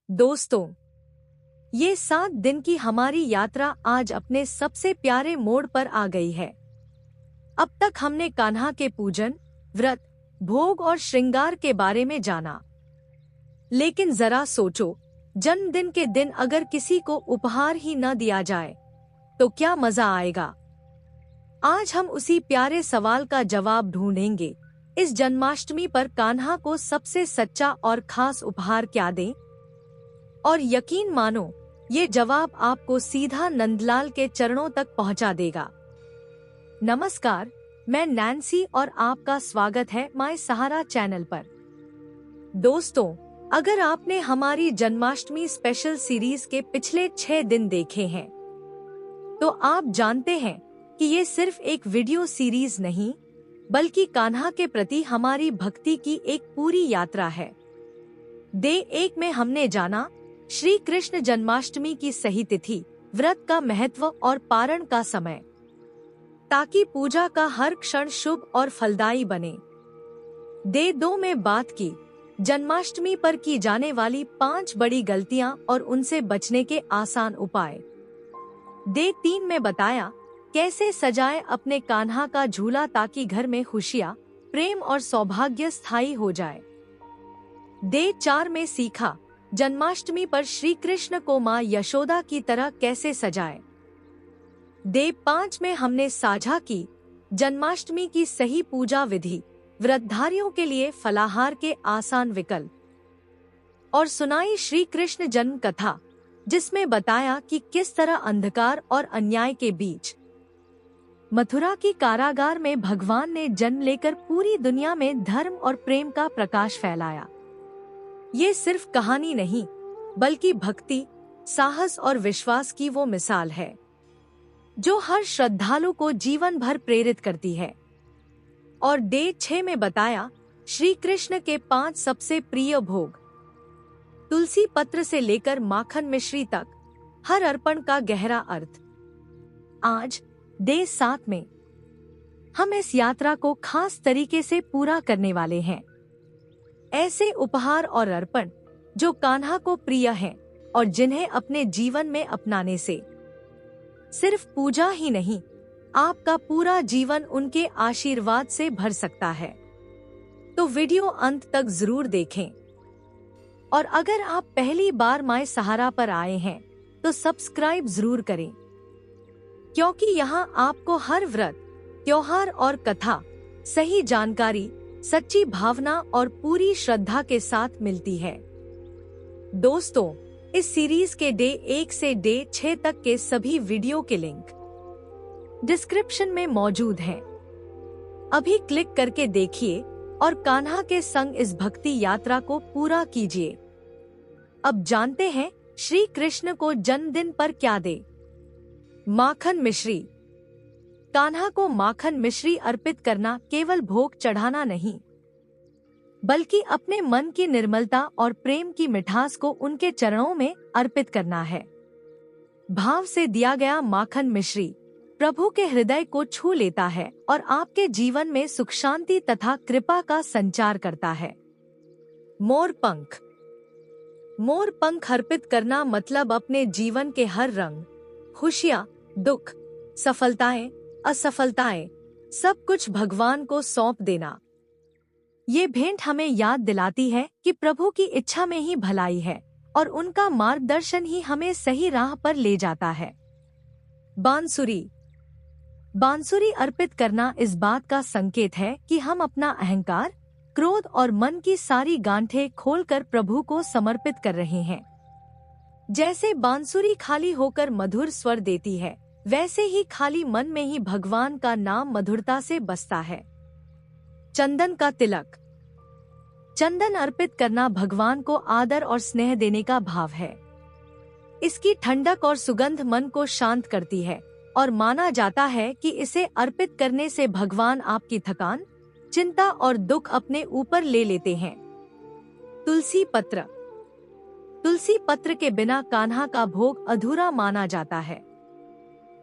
दोस्तों, ये 7 दिन की हमारी यात्रा आज अपने सबसे प्यारे मोड़ पर आ गई है। अब तक हमने कान्हा के पूजन, व्रत, भोग और श्रृंगार के बारे में जाना। लेकिन जरा सोचो, जन्मदिन के दिन अगर किसी को उपहार ही न दिया जाए, तो क्या मजा आएगा? आज हम उसी प्यारे सवाल का जवाब ढूंढेंगे। इस जन्माष्टमी पर कान्हा को सबसे सच्चा और खास उपहार क्या दें? और यकीन मानो, ये जवाब आपको सीधा नंदलाल के चरणों तक पहुंचा देगा। नमस्कार, मैं नैन्सी और आपका स्वागत है माय सहारा चैनल पर। दोस्तों, अगर आपने हमारी जन्माष्टमी स्पेशल सीरीज के पिछले 6 दिन देखे हैं, तो आप जानते हैं कि ये सिर्फ एक वीडियो सीरीज नहीं, बल्कि कान्हा के प्रति हमारी भक्ति की एक पूरी यात्रा है। डे 1 में हमने जाना श्री कृष्ण जन्माष्टमी की सही तिथि, व्रत का महत्व और पारण का समय, ताकि पूजा का हर क्षण शुभ और फलदायी बने। डे 2 में बात की जन्माष्टमी पर की जाने वाली 5 बड़ी गलतियां और उनसे बचने के आसान उपाय। डे 3 में बताया कैसे सजाएं अपने कान्हा का झूला ताकि घर में खुशियां, प्रेम और सौभाग्य स्थायी हो जाए। डे 4 में सीखा जन्माष्टमी पर श्री कृष्ण को मां यशोदा की तरह कैसे सजाएं। डे 5 में हमने साझा की जन्माष्टमी की सही पूजा विधि, व्रतधारियों के लिए फलाहार के आसान विकल्प, और सुनाई श्री कृष्ण जन्म कथा, जिसमें बताया कि किस तरह अंधकार और अन्याय के बीच मथुरा की कारागार में भगवान ने जन्म लेकर पूरी दुनिया में धर्म और प्रेम का प्रकाश फैलाया। ये सिर्फ कहानी नहीं, बल्कि भक्ति, साहस और विश्वास की वो मिसाल है जो हर श्रद्धालु को जीवन भर प्रेरित करती है। और डे 6 में बताया श्री कृष्ण के 5 सबसे प्रिय भोग, तुलसी पत्र से लेकर माखन मिश्री तक, हर अर्पण का गहरा अर्थ। आज डे 7 में हम इस यात्रा को खास तरीके से पूरा करने वाले हैं। ऐसे उपहार और अर्पण जो कान्हा को प्रिय हैं और जिन्हें अपने जीवन में अपनाने से सिर्फ पूजा ही नहीं, आपका पूरा जीवन उनके आशीर्वाद से भर सकता है। तो वीडियो अंत तक जरूर देखें। और अगर आप पहली बार माय सहारा पर आए हैं, तो सब्सक्राइब जरूर करें, क्योंकि यहाँ आपको हर व्रत, त्योहार और कथा सही जानकारी, सच्ची भावना और पूरी श्रद्धा के साथ मिलती है। दोस्तों, इस सीरीज के डे 1 से डे 6 तक के सभी वीडियो के लिंक डिस्क्रिप्शन में मौजूद हैं। अभी क्लिक करके देखिए और कान्हा के संग इस भक्ति यात्रा को पूरा कीजिए। अब जानते हैं श्री कृष्ण को जन्मदिन पर क्या दे। माखन मिश्री। कान्हा को माखन मिश्री अर्पित करना केवल भोग चढ़ाना नहीं, बल्कि अपने मन की निर्मलता और प्रेम की मिठास को उनके चरणों में अर्पित करना है। भाव से दिया गया माखन मिश्री प्रभु के हृदय को छू लेता है और आपके जीवन में सुख, शांति तथा कृपा का संचार करता है। मोर पंख। मोर पंख अर्पित करना मतलब अपने जीवन के हर रंग, खुशियाँ, दुख, सफलताएं, असफलताएं, सब कुछ भगवान को सौंप देना। ये भेंट हमें याद दिलाती है कि प्रभु की इच्छा में ही भलाई है और उनका मार्गदर्शन ही हमें सही राह पर ले जाता है। बांसुरी। बांसुरी अर्पित करना इस बात का संकेत है कि हम अपना अहंकार, क्रोध और मन की सारी गांठें खोलकर प्रभु को समर्पित कर रहे हैं। जैसे बांसुरी खाली होकर मधुर स्वर देती है, वैसे ही खाली मन में ही भगवान का नाम मधुरता से बसता है। चंदन का तिलक। चंदन अर्पित करना भगवान को आदर और स्नेह देने का भाव है। इसकी ठंडक और सुगंध मन को शांत करती है और माना जाता है कि इसे अर्पित करने से भगवान आपकी थकान, चिंता और दुख अपने ऊपर ले लेते हैं। तुलसी पत्र। तुलसी पत्र के बिना कान्हा का भोग अधूरा माना जाता है।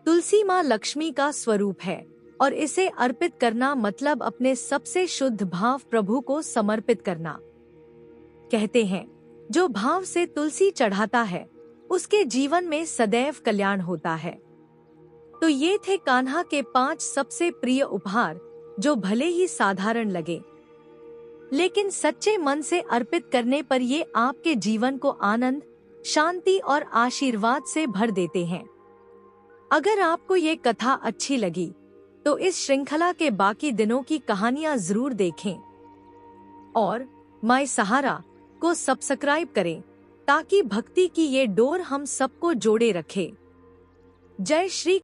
तुलसी माँ लक्ष्मी का स्वरूप है और इसे अर्पित करना मतलब अपने सबसे शुद्ध भाव प्रभु को समर्पित करना। कहते हैं, जो भाव से तुलसी चढ़ाता है उसके जीवन में सदैव कल्याण होता है। तो ये थे कान्हा के 5 सबसे प्रिय उपहार, जो भले ही साधारण लगे, लेकिन सच्चे मन से अर्पित करने पर ये आपके जीवन को आनंद, शांति और आशीर्वाद से भर देते हैं। अगर आपको ये कथा अच्छी लगी तो इस श्रृंखला के बाकी दिनों की कहानियां जरूर देखें और माय सहारा को सब्सक्राइब करें, ताकि भक्ति की ये डोर हम सबको जोड़े रखे। जय श्री